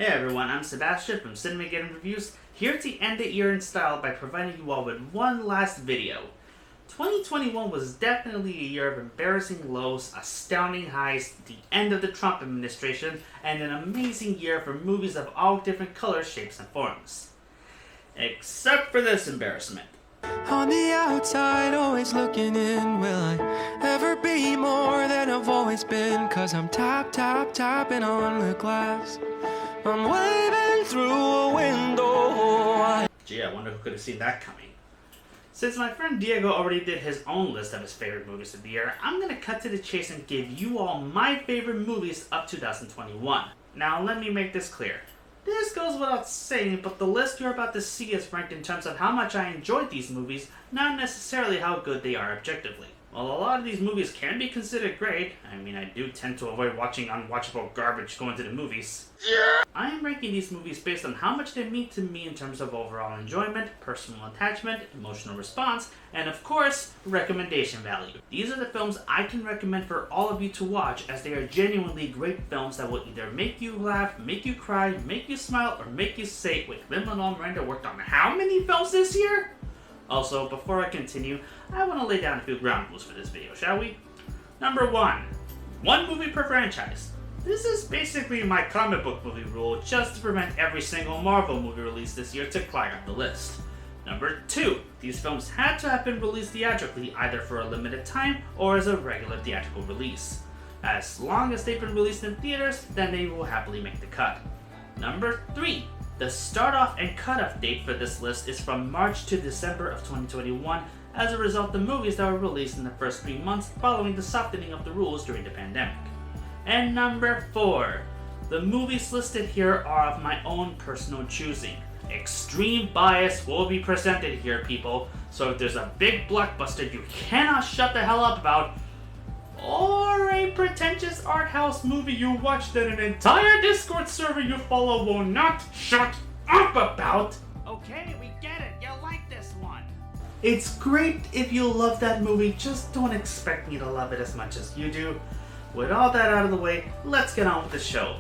Hey everyone, I'm Sebastian from Cinemageddon Reviews, here to end the year in style by providing you all with one last video. 2021 was definitely a year of embarrassing lows, astounding highs, the end of the Trump administration, and an amazing year for movies of all different colors, shapes, and forms. Except for this embarrassment. On the outside, always looking in. Will I ever be more than I've always been? 'Cause I'm tapping on the glass. I'm waving through a window. Gee, I wonder who could have seen that coming. Since my friend Diego already did his own list of his favorite movies of the year, I'm going to cut to the chase and give you all my favorite movies of 2021. Now, let me make this clear. This goes without saying, but the list you're about to see is ranked in terms of how much I enjoyed these movies, not necessarily how good they are objectively. While a lot of these movies can be considered great, I mean, I do tend to avoid watching unwatchable garbage going to the movies. Yeah. I am ranking these movies based on how much they mean to me in terms of overall enjoyment, personal attachment, emotional response, and of course, recommendation value. These are the films I can recommend for all of you to watch, as they are genuinely great films that will either make you laugh, make you cry, make you smile, or make you say, wait, Lin-Manuel Miranda worked on how many films this year? Also, before I continue, I want to lay down a few ground rules for this video, shall we? Number 1. One movie per franchise. This is basically my comic book movie rule, just to prevent every single Marvel movie released this year to climb up the list. Number 2. These films had to have been released theatrically, either for a limited time or as a regular theatrical release. As long as they've been released in theaters, then they will happily make the cut. Number 3. The start-off and cut-off date for this list is from March to December of 2021, as a result the movies that were released in the first 3 months following the softening of the rules during the pandemic. And number 4. The movies listed here are of my own personal choosing. Extreme bias will be presented here, people, so if there's a big blockbuster you cannot shut the hell up about, or a pretentious art house movie you watched that an entire Discord server you follow will not shut up about. Okay, we get it. You like this one. It's great if you love that movie, just don't expect me to love it as much as you do. With all that out of the way, let's get on with the show.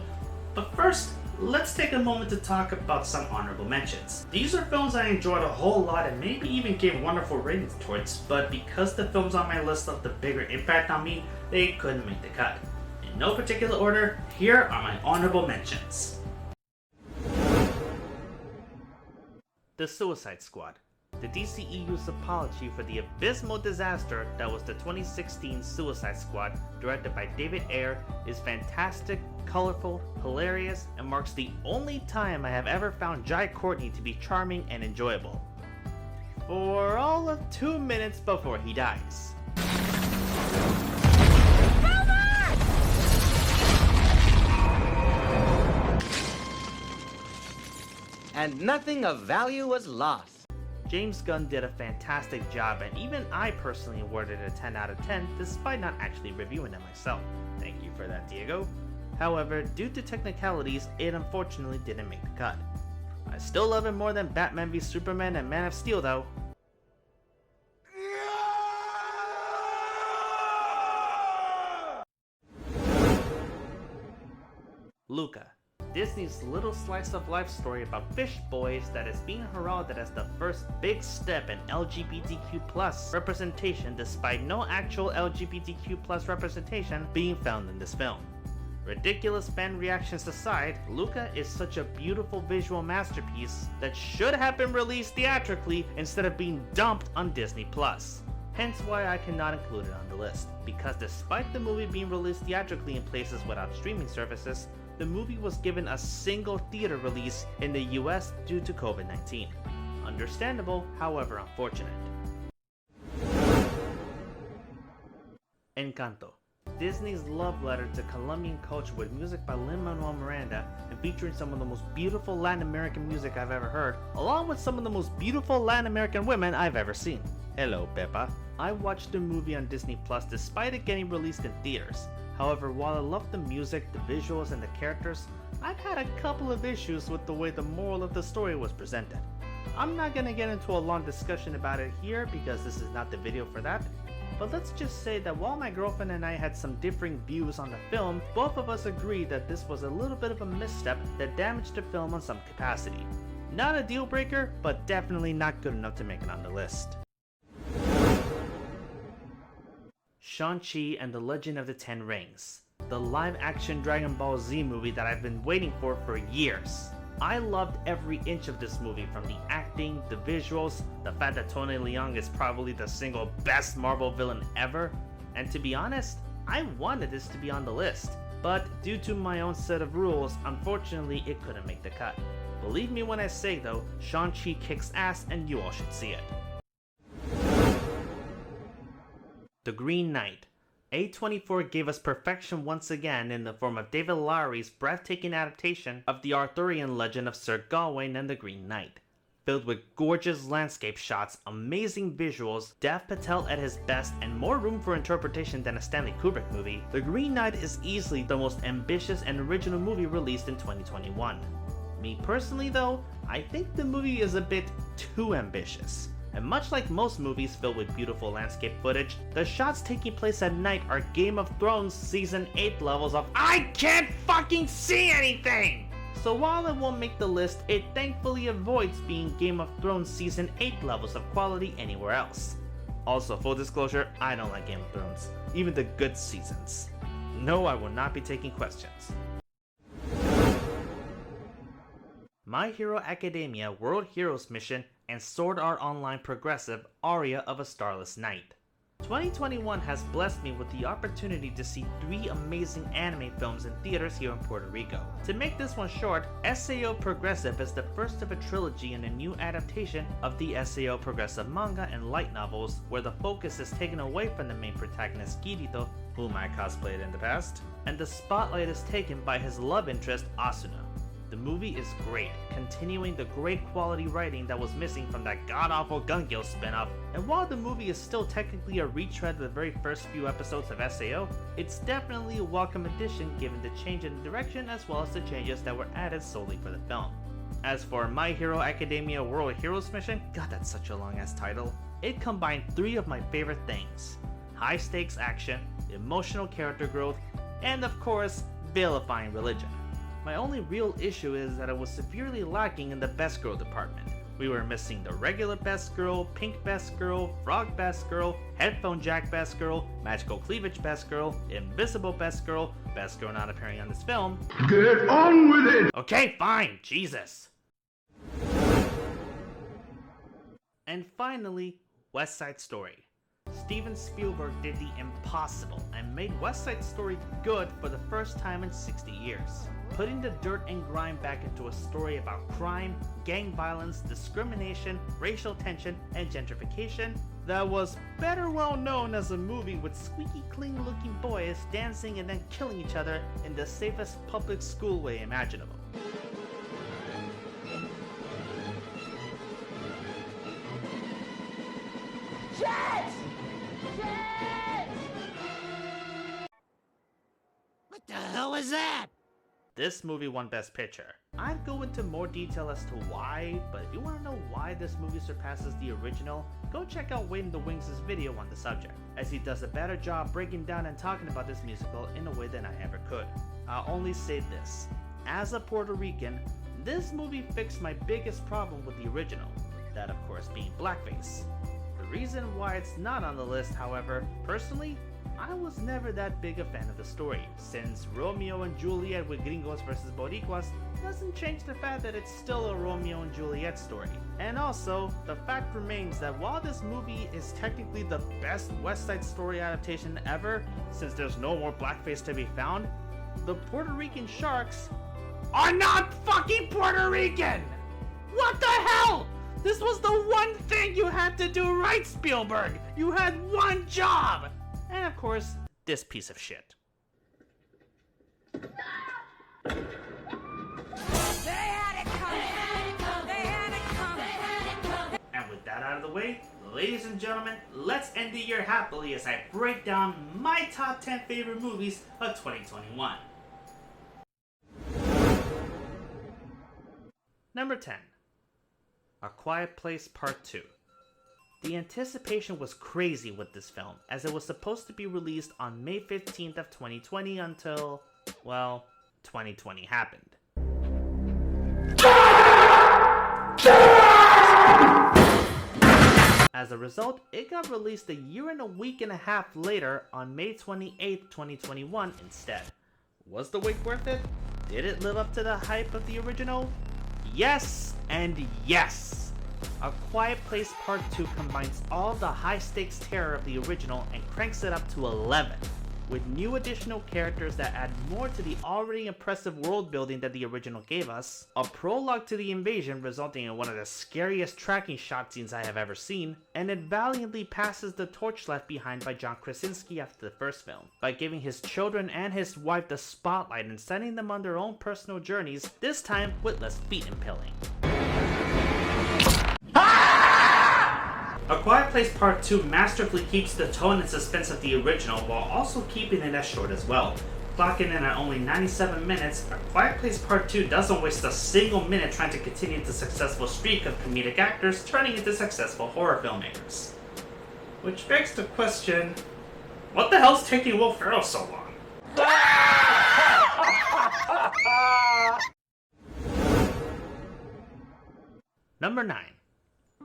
But first, let's take a moment to talk about some honorable mentions. These are films I enjoyed a whole lot and maybe even gave wonderful ratings towards, but because the films on my list left a bigger impact on me, they couldn't make the cut. In no particular order, here are my honorable mentions. The Suicide Squad. The DCEU's apology for the abysmal disaster that was the 2016 Suicide Squad, directed by David Ayer, is fantastic, colorful, hilarious, and marks the only time I have ever found Jai Courtney to be charming and enjoyable. For all of 2 minutes before he dies. And nothing of value was lost. James Gunn did a fantastic job, and even I personally awarded it a 10 out of 10 despite not actually reviewing it myself. Thank you for that, Diego. However, due to technicalities, it unfortunately didn't make the cut. I still love it more than Batman v Superman and Man of Steel though. Luca. Disney's little slice of life story about fish boys that is being heralded as the first big step in LGBTQ+ representation, despite no actual LGBTQ+ representation being found in this film. Ridiculous fan reactions aside, Luca is such a beautiful visual masterpiece that should have been released theatrically instead of being dumped on Disney+. Hence why I cannot include it on the list, because despite the movie being released theatrically in places without streaming services, the movie was given a single theater release in the US due to COVID-19. Understandable, however unfortunate. Encanto. Disney's love letter to Colombian culture with music by Lin-Manuel Miranda and featuring some of the most beautiful Latin American music I've ever heard, along with some of the most beautiful Latin American women I've ever seen. Hello, Pepa. I watched the movie on Disney Plus despite it getting released in theaters. However, while I love the music, the visuals, and the characters, I've had a couple of issues with the way the moral of the story was presented. I'm not gonna get into a long discussion about it here because this is not the video for that. But let's just say that while my girlfriend and I had some differing views on the film, both of us agreed that this was a little bit of a misstep that damaged the film on some capacity. Not a deal breaker, but definitely not good enough to make it on the list. Shang-Chi and the Legend of the Ten Rings, the live-action Dragon Ball Z movie that I've been waiting for years. I loved every inch of this movie, from the acting, the visuals, the fact that Tony Leung is probably the single best Marvel villain ever, and to be honest, I wanted this to be on the list, but due to my own set of rules, unfortunately it couldn't make the cut. Believe me when I say though, Shang-Chi kicks ass and you all should see it. The Green Knight. A24 gave us perfection once again in the form of David Lowery's breathtaking adaptation of the Arthurian legend of Sir Gawain and the Green Knight. Filled with gorgeous landscape shots, amazing visuals, Dev Patel at his best, and more room for interpretation than a Stanley Kubrick movie, The Green Knight is easily the most ambitious and original movie released in 2021. Me personally though, I think the movie is a bit too ambitious. And much like most movies filled with beautiful landscape footage, the shots taking place at night are Game of Thrones Season 8 levels of I can't fucking see anything! So while it won't make the list, it thankfully avoids being Game of Thrones Season 8 levels of quality anywhere else. Also, full disclosure, I don't like Game of Thrones, even the good seasons. No, I will not be taking questions. My Hero Academia World Heroes Mission and Sword Art Online Progressive Aria of a Starless Night. 2021 has blessed me with the opportunity to see 3 amazing anime films in theaters here in Puerto Rico. To make this one short, SAO Progressive is the first of a trilogy in a new adaptation of the SAO Progressive manga and light novels, where the focus is taken away from the main protagonist Kirito, whom I cosplayed in the past, and the spotlight is taken by his love interest Asuna. The movie is great, continuing the great quality writing that was missing from that god-awful Gun Gale spin-off, and while the movie is still technically a retread of the very first few episodes of SAO, it's definitely a welcome addition given the change in direction as well as the changes that were added solely for the film. As for My Hero Academia World Heroes Mission, god that's such a long ass title, it combined 3 of my favorite things: high stakes action, emotional character growth, and of course, vilifying religion. My only real issue is that it was severely lacking in the best girl department. We were missing the regular best girl, pink best girl, frog best girl, headphone jack best girl, magical cleavage best girl, invisible best girl not appearing on this film. Get on with it! Okay, fine, Jesus. And finally, West Side Story. Steven Spielberg did the impossible and made West Side Story good for the first time in 60 years. Putting the dirt and grime back into a story about crime, gang violence, discrimination, racial tension, and gentrification that was better well known as a movie with squeaky clean looking boys dancing and then killing each other in the safest public school way imaginable. Jets! Jets! What the hell was that? This movie won Best Picture. I'd go into more detail as to why, but if you want to know why this movie surpasses the original, go check out Wait in the Wings' video on the subject, as he does a better job breaking down and talking about this musical in a way than I ever could. I'll only say this: as a Puerto Rican, this movie fixed my biggest problem with the original, that of course being blackface. The reason why it's not on the list, however, personally, I was never that big a fan of the story, since Romeo and Juliet with Gringos versus Boricuas doesn't change the fact that it's still a Romeo and Juliet story. And also, the fact remains that while this movie is technically the best West Side Story adaptation ever, since there's no more blackface to be found, the Puerto Rican sharks are not fucking Puerto Rican! What the hell? This was the one thing you had to do right, Spielberg! You had one job! And of course, this piece of shit. They had it coming! They had it coming! And with that out of the way, ladies and gentlemen, let's end the year happily as I break down my top 10 favorite movies of 2021. Number 10. A Quiet Place Part 2. The anticipation was crazy with this film, as it was supposed to be released on May 15th of 2020 until, well, 2020 happened. As a result, it got released a year and a week and a half later on May 28th, 2021 instead. Was the wait worth it? Did it live up to the hype of the original? Yes and yes! A Quiet Place Part 2 combines all the high-stakes terror of the original and cranks it up to 11, with new additional characters that add more to the already impressive world building that the original gave us, a prologue to the invasion resulting in one of the scariest tracking shot scenes I have ever seen, and it valiantly passes the torch left behind by John Krasinski after the first film, by giving his children and his wife the spotlight and sending them on their own personal journeys, this time with less feet impalling. A Quiet Place Part 2 masterfully keeps the tone and suspense of the original while also keeping it as short as well. Clocking in at only 97 minutes, A Quiet Place Part 2 doesn't waste a single minute trying to continue the successful streak of comedic actors turning into successful horror filmmakers. Which begs the question, what the hell's taking Will Ferrell so long? Number 9.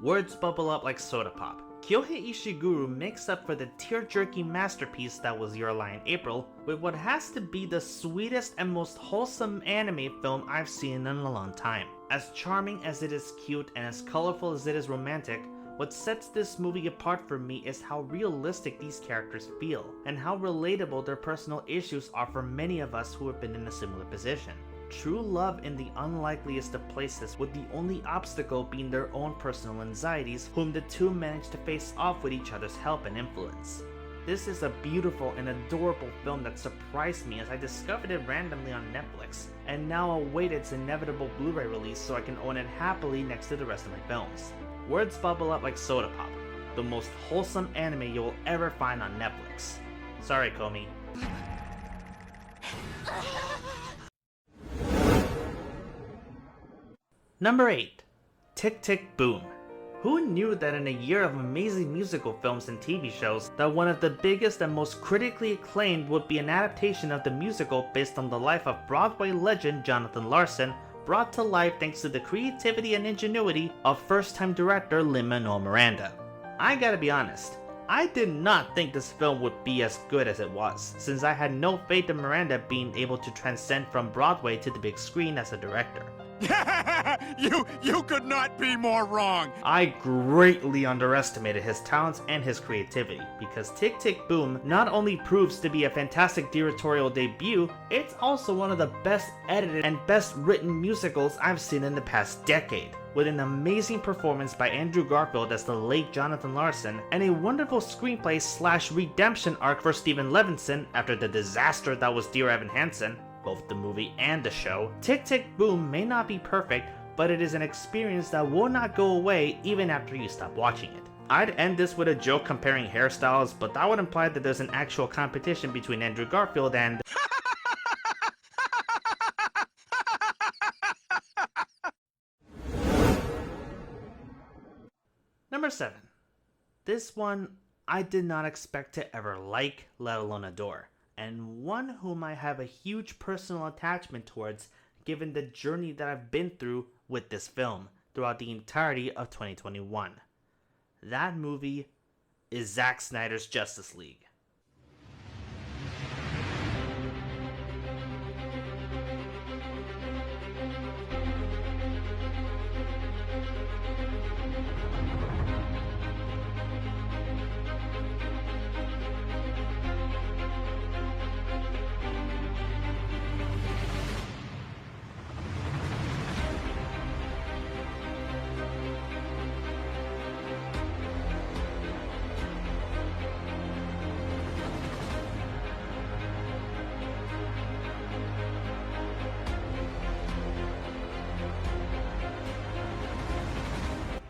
Words bubble up like soda pop. Kyohei Ishiguro makes up for the tear-jerking masterpiece that was Your Lie in April with what has to be the sweetest and most wholesome anime film I've seen in a long time. As charming as it is cute and as colorful as it is romantic, what sets this movie apart for me is how realistic these characters feel, and how relatable their personal issues are for many of us who have been in a similar position. True love in the unlikeliest of places, with the only obstacle being their own personal anxieties, whom the two manage to face off with each other's help and influence. This is a beautiful and adorable film that surprised me as I discovered it randomly on Netflix, and now await its inevitable Blu-ray release so I can own it happily next to the rest of my films. Words bubble up like soda pop, the most wholesome anime you will ever find on Netflix. Sorry, Komi. Number 8. Tick Tick Boom. Who knew that in a year of amazing musical films and TV shows, that one of the biggest and most critically acclaimed would be an adaptation of the musical based on the life of Broadway legend Jonathan Larson, brought to life thanks to the creativity and ingenuity of first-time director Lin-Manuel Miranda. I gotta be honest, I did not think this film would be as good as it was, since I had no faith in Miranda being able to transcend from Broadway to the big screen as a director. You could not be more wrong! I greatly underestimated his talents and his creativity, because Tick Tick Boom not only proves to be a fantastic directorial debut, it's also one of the best edited and best written musicals I've seen in the past decade, with an amazing performance by Andrew Garfield as the late Jonathan Larson, and a wonderful screenplay / redemption arc for Stephen Levinson after the disaster that was Dear Evan Hansen, both the movie and the show. Tick Tick Boom may not be perfect, but it is an experience that will not go away even after you stop watching it. I'd end this with a joke comparing hairstyles, but that would imply that there's an actual competition between Andrew Garfield and... Number 7. This one I did not expect to ever like, let alone adore, and one whom I have a huge personal attachment towards given the journey that I've been through with this film throughout the entirety of 2021. That movie is Zack Snyder's Justice League.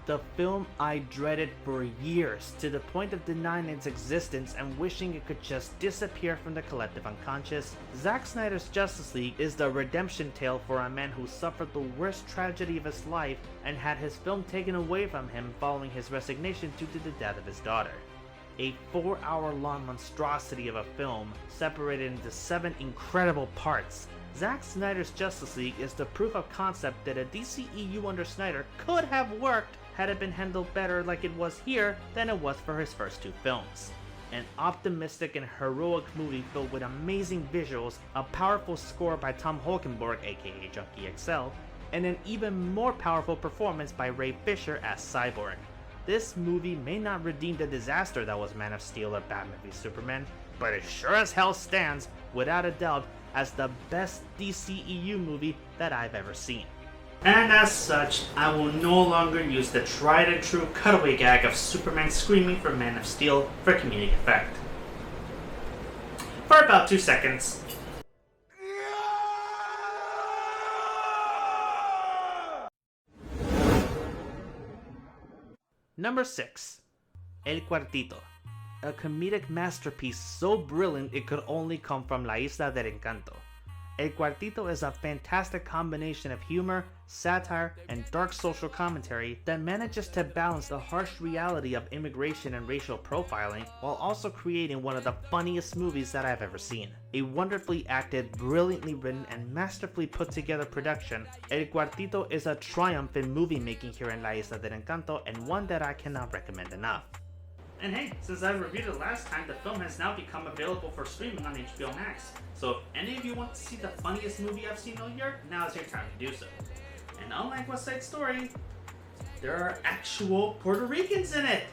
The film I dreaded for years, to the point of denying its existence and wishing it could just disappear from the collective unconscious. Zack Snyder's Justice League is the redemption tale for a man who suffered the worst tragedy of his life and had his film taken away from him following his resignation due to the death of his daughter. A 4-hour-long monstrosity of a film separated into 7 incredible parts. Zack Snyder's Justice League is the proof of concept that a DCEU under Snyder could have worked had it been handled better like it was here than it was for his first 2 films. An optimistic and heroic movie filled with amazing visuals, a powerful score by Tom Holkenborg aka Junkie XL, and an even more powerful performance by Ray Fisher as Cyborg. This movie may not redeem the disaster that was Man of Steel or Batman v Superman, but it sure as hell stands, without a doubt, as the best DCEU movie that I've ever seen. And as such, I will no longer use the tried and true cutaway gag of Superman screaming for Man of Steel for comedic effect. For about 2 seconds. Number 6. El Cuartito. A comedic masterpiece so brilliant it could only come from La Isla del Encanto. El Cuartito is a fantastic combination of humor, satire, and dark social commentary that manages to balance the harsh reality of immigration and racial profiling while also creating one of the funniest movies that I've ever seen. A wonderfully acted, brilliantly written, and masterfully put together production, El Cuartito is a triumph in movie making here in La Isla del Encanto, and one that I cannot recommend enough. And hey, since I reviewed it last time, the film has now become available for streaming on HBO Max. So if any of you want to see the funniest movie I've seen all year, now is your time to do so. And unlike West Side Story, there are actual Puerto Ricans in it!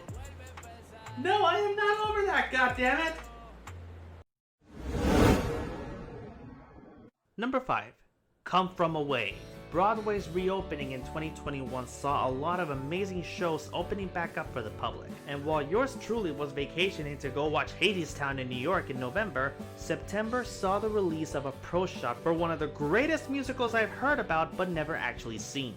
No, I am not over that, goddammit! Number 5. Come From Away. Broadway's reopening in 2021 saw a lot of amazing shows opening back up for the public. And while yours truly was vacationing to go watch Hadestown in New York in November, September saw the release of a pro shot for one of the greatest musicals I've heard about but never actually seen.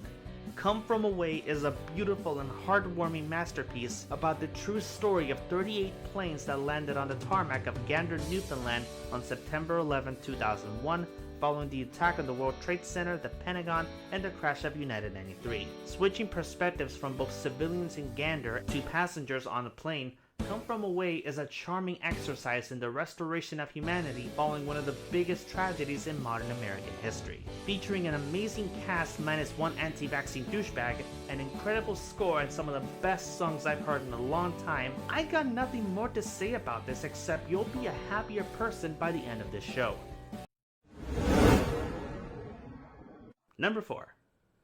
Come From Away is a beautiful and heartwarming masterpiece about the true story of 38 planes that landed on the tarmac of Gander, Newfoundland on September 11, 2001, following the attack on the World Trade Center, the Pentagon, and the crash of United 93. Switching perspectives from both civilians in Gander to passengers on the plane, Come From Away is a charming exercise in the restoration of humanity following one of the biggest tragedies in modern American history. Featuring an amazing cast minus one anti-vaccine douchebag, an incredible score, and some of the best songs I've heard in a long time, I got nothing more to say about this except you'll be a happier person by the end of this show. Number 4.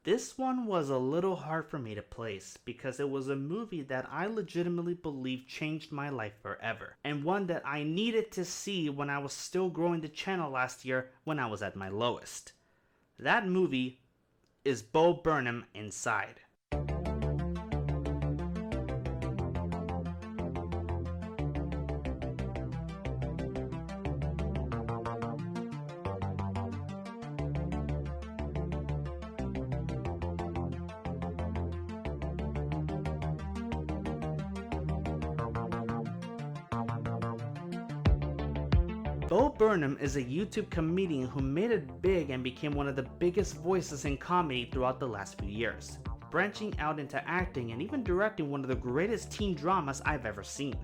This one was a little hard for me to place because it was a movie that I legitimately believe changed my life forever, and one that I needed to see when I was still growing the channel last year when I was at my lowest. That movie is Bo Burnham Inside. Bo Burnham is a YouTube comedian who made it big and became one of the biggest voices in comedy throughout the last few years, branching out into acting and even directing one of the greatest teen dramas I've ever seen.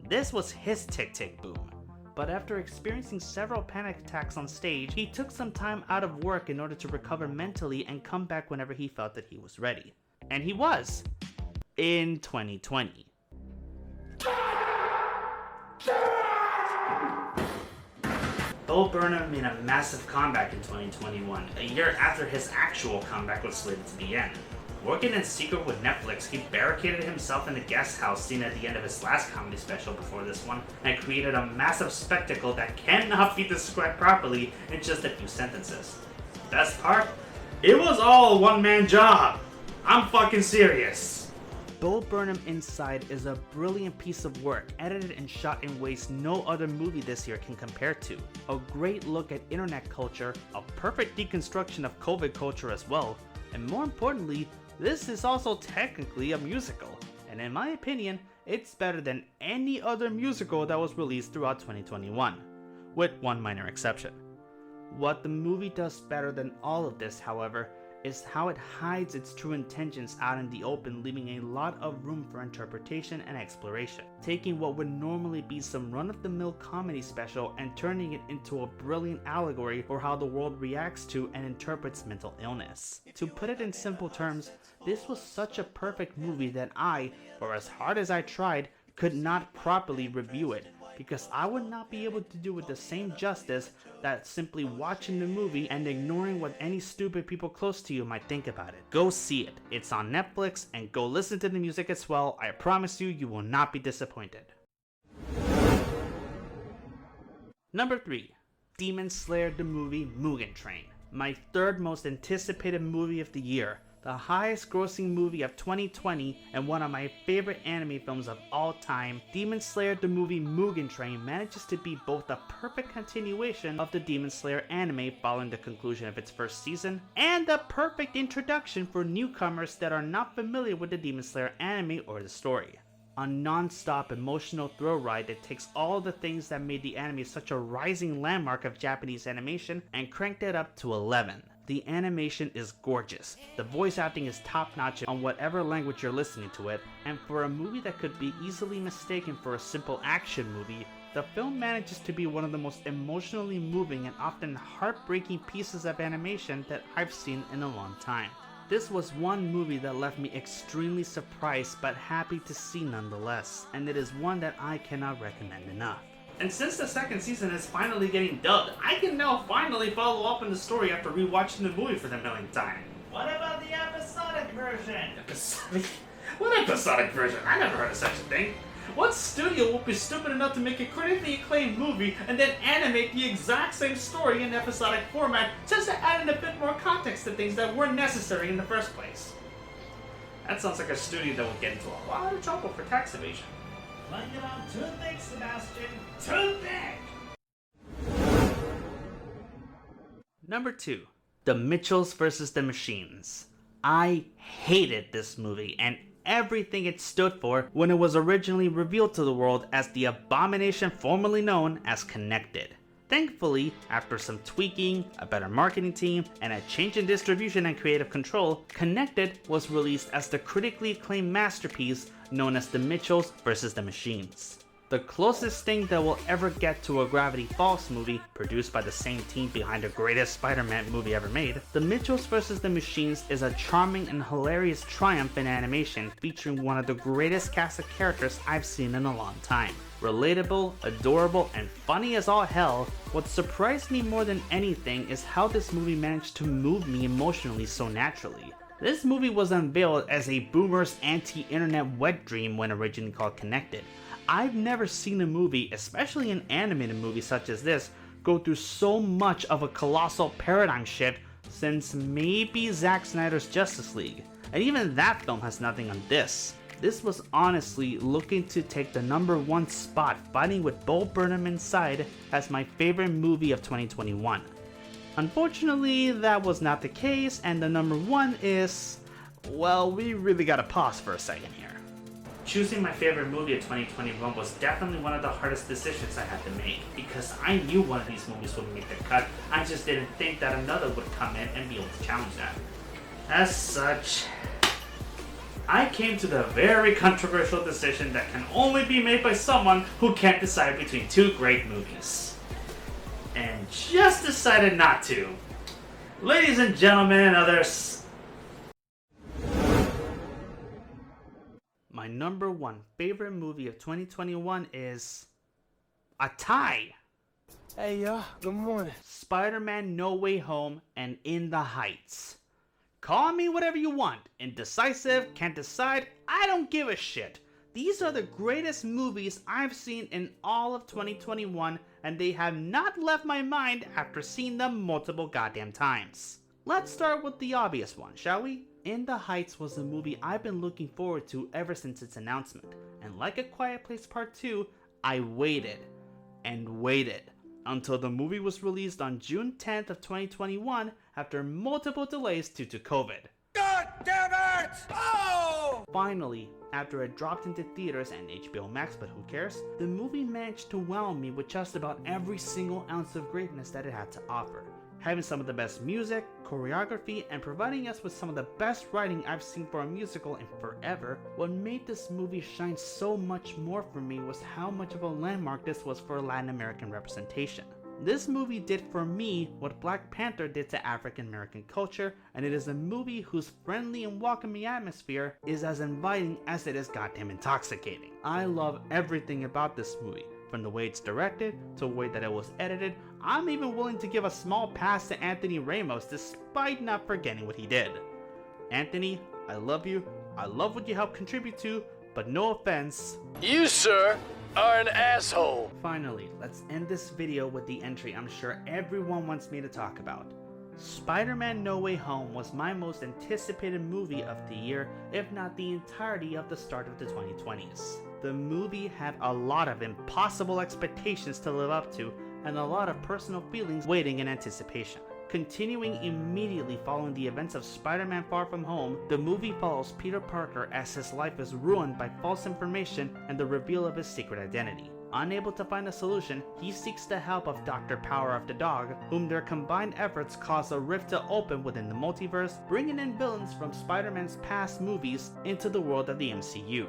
This was his Tick Tick Boom, but after experiencing several panic attacks on stage, he took some time out of work in order to recover mentally and come back whenever he felt that he was ready. And he was, in 2020. Bo Burnham made a massive comeback in 2021, a year after his actual comeback was slated to begin. Working in secret with Netflix, he barricaded himself in the guest house scene at the end of his last comedy special before this one, and created a massive spectacle that cannot be described properly in just a few sentences. Best part? It was all a one-man job! I'm fucking serious! Bo Burnham Inside is a brilliant piece of work, edited and shot in ways no other movie this year can compare to. A great look at internet culture, a perfect deconstruction of COVID culture as well, and more importantly, This is also technically a musical, and in my opinion, it's better than any other musical that was released throughout 2021, with one minor exception. What the movie does better than all of this, however, is how it hides its true intentions out in the open, leaving a lot of room for interpretation and exploration, taking what would normally be some run-of-the-mill comedy special and turning it into a brilliant allegory for how the world reacts to and interprets mental illness. To put it in simple terms, this was such a perfect movie that I, for as hard as I tried, could not properly review it, because I would not be able to do it the same justice that simply watching the movie and ignoring what any stupid people close to you might think about it. Go see it. It's on Netflix, and go listen to the music as well. I promise you, you will not be disappointed. Number 3. Demon Slayer the movie Mugen Train. My third most anticipated movie of the year. The highest grossing movie of 2020 and one of my favorite anime films of all time, Demon Slayer the movie Mugen Train manages to be both a perfect continuation of the Demon Slayer anime following the conclusion of its first season, and a perfect introduction for newcomers that are not familiar with the Demon Slayer anime or the story. A non-stop emotional thrill ride that takes all the things that made the anime such a rising landmark of Japanese animation and cranked it up to 11. The animation is gorgeous, the voice acting is top-notch on whatever language you're listening to it, and for a movie that could be easily mistaken for a simple action movie, the film manages to be one of the most emotionally moving and often heartbreaking pieces of animation that I've seen in a long time. This was one movie that left me extremely surprised but happy to see nonetheless, and it is one that I cannot recommend enough. And since the second season is finally getting dubbed, I can now finally follow up on the story after rewatching the movie for the millionth time. What about the episodic version? Episodic? What episodic version? I never heard of such a thing. What studio will be stupid enough to make a critically acclaimed movie and then animate the exact same story in episodic format just to add in a bit more context to things that weren't necessary in the first place? That sounds like a studio that would get into a lot of trouble for tax evasion. Like it on too thick, Sebastian. Too thick! Number 2. The Mitchells vs. the Machines. I hated this movie and everything it stood for when it was originally revealed to the world as the abomination formerly known as Connected. Thankfully, after some tweaking, a better marketing team, and a change in distribution and creative control, Connected was released as the critically acclaimed masterpiece known as The Mitchells vs. the Machines. The closest thing that will ever get to a Gravity Falls movie, produced by the same team behind the greatest Spider-Man movie ever made, The Mitchells vs. the Machines is a charming and hilarious triumph in animation featuring one of the greatest cast of characters I've seen in a long time. Relatable, adorable, and funny as all hell, what surprised me more than anything is how this movie managed to move me emotionally so naturally. This movie was unveiled as a boomer's anti-internet wet dream when originally called Connected. I've never seen a movie, especially an animated movie such as this, go through so much of a colossal paradigm shift since maybe Zack Snyder's Justice League. And even that film has nothing on this. This was honestly looking to take the number 1 spot, fighting with Bo Burnham inside as my favorite movie of 2021. Unfortunately, that was not the case, and the number 1 is... well, we really gotta pause for a second here. Choosing my favorite movie of 2021 was definitely one of the hardest decisions I had to make, because I knew one of these movies would make the cut, I just didn't think that another would come in and be able to challenge that. As such, I came to the very controversial decision that can only be made by someone who can't decide between 2 great movies. And just decided not to. Ladies and gentlemen and others, my number 1 favorite movie of 2021 is a tie. Hey y'all, good morning. Spider-Man No Way Home and In the Heights. Call me whatever you want. Indecisive, can't decide, I don't give a shit. These are the greatest movies I've seen in all of 2021, and they have not left my mind after seeing them multiple goddamn times. Let's start with the obvious one, shall we? In the Heights was a movie I've been looking forward to ever since its announcement, and like A Quiet Place Part 2, I waited and waited until the movie was released on June 10th of 2021 after multiple delays due to COVID. God damn it! Oh! Finally, after it dropped into theaters and HBO Max, but who cares, the movie managed to wow me with just about every single ounce of greatness that it had to offer. Having some of the best music, choreography, and providing us with some of the best writing I've seen for a musical in forever, what made this movie shine so much more for me was how much of a landmark this was for Latin American representation. This movie did for me what Black Panther did to African American culture, and it is a movie whose friendly and welcoming atmosphere is as inviting as it is goddamn intoxicating. I love everything about this movie, from the way it's directed to the way that it was edited. I'm even willing to give a small pass to Anthony Ramos despite not forgetting what he did. Anthony, I love you, I love what you helped contribute to, but no offense, You, sir, are an asshole. Finally, let's end this video with the entry I'm sure everyone wants me to talk about. Spider-Man No Way Home was my most anticipated movie of the year, if not the entirety of the start of the 2020s. The movie had a lot of impossible expectations to live up to, and a lot of personal feelings waiting in anticipation. Continuing immediately following the events of Spider-Man Far From Home, the movie follows Peter Parker as his life is ruined by false information and the reveal of his secret identity. Unable to find a solution, he seeks the help of Dr. Power of the Dog, whom their combined efforts cause a rift to open within the multiverse, bringing in villains from Spider-Man's past movies into the world of the MCU.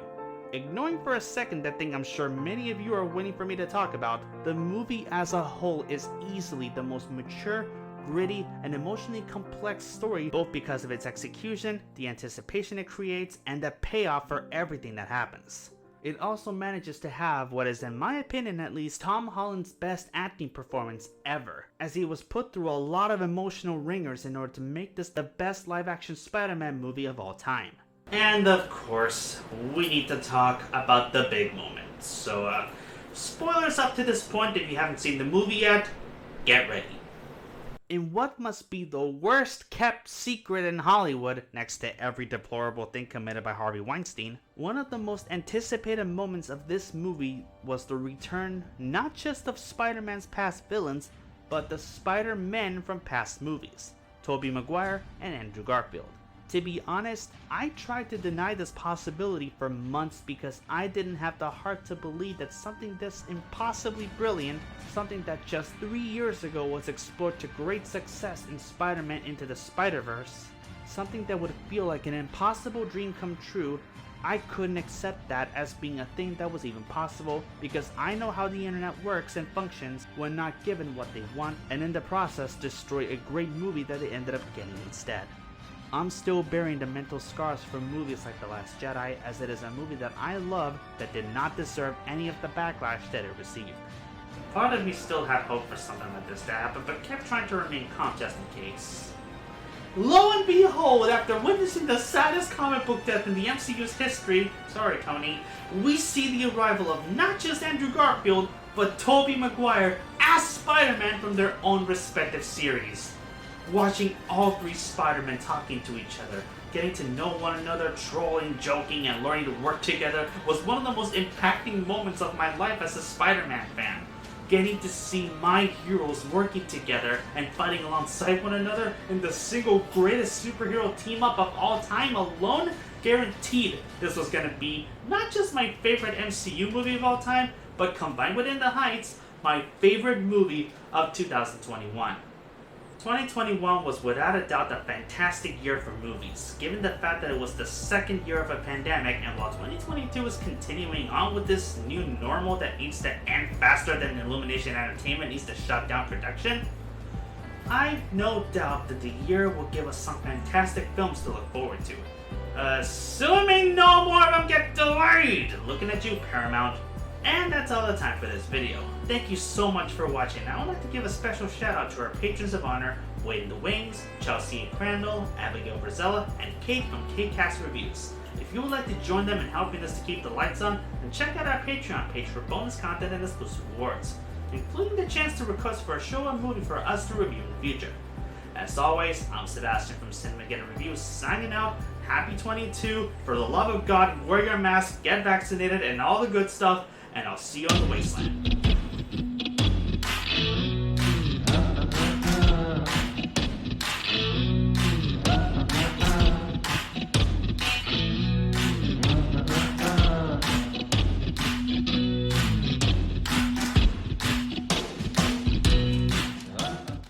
Ignoring for a second that thing I'm sure many of you are waiting for me to talk about, the movie as a whole is easily the most mature, gritty, and emotionally complex story, both because of its execution, the anticipation it creates, and the payoff for everything that happens. It also manages to have what is, in my opinion at least, Tom Holland's best acting performance ever, as he was put through a lot of emotional ringers in order to make this the best live-action Spider-Man movie of all time. And of course, we need to talk about the big moments. So, spoilers up to this point. If you haven't seen the movie yet, get ready. In what must be the worst kept secret in Hollywood, next to every deplorable thing committed by Harvey Weinstein, one of the most anticipated moments of this movie was the return not just of Spider-Man's past villains, but the Spider-Men from past movies, Tobey Maguire and Andrew Garfield. To be honest, I tried to deny this possibility for months because I didn't have the heart to believe that something this impossibly brilliant, something that just 3 years ago was explored to great success in Spider-Man Into the Spider-Verse, something that would feel like an impossible dream come true, I couldn't accept that as being a thing that was even possible, because I know how the internet works and functions when not given what they want, and in the process destroy a great movie that they ended up getting instead. I'm still bearing the mental scars from movies like The Last Jedi, as it is a movie that I love that did not deserve any of the backlash that it received. Part of me still had hope for something like this to happen, but kept trying to remain calm just in case. Lo and behold, after witnessing the saddest comic book death in the MCU's history, sorry Tony, we see the arrival of not just Andrew Garfield, but Tobey Maguire as Spider-Man from their own respective series. Watching all three Spider-Men talking to each other, getting to know one another, trolling, joking, and learning to work together was one of the most impacting moments of my life as a Spider-Man fan. Getting to see my heroes working together and fighting alongside one another in the single greatest superhero team-up of all time alone guaranteed this was going to be not just my favorite MCU movie of all time, but combined with In the Heights, my favorite movie of 2021. 2021 was without a doubt a fantastic year for movies, given the fact that it was the second year of a pandemic, and while 2022 is continuing on with this new normal that needs to end faster than Illumination Entertainment needs to shut down production, I've no doubt that the year will give us some fantastic films to look forward to. Assuming no more of them get delayed! Looking at you, Paramount. And that's all the time for this video. Thank you so much for watching. I would like to give a special shout out to our patrons of honor, Wade in the Wings, Chelsea A Crandall, Abigail Verzella, and Kate from KateCast Reviews. If you would like to join them in helping us to keep the lights on, then check out our Patreon page for bonus content and exclusive rewards, including the chance to request for a show or movie for us to review in the future. As always, I'm Sebastian from Cinemageddon Reviews signing out. Happy 22. For the love of God, wear your mask, get vaccinated, and all the good stuff. And I'll see you on the wasteland.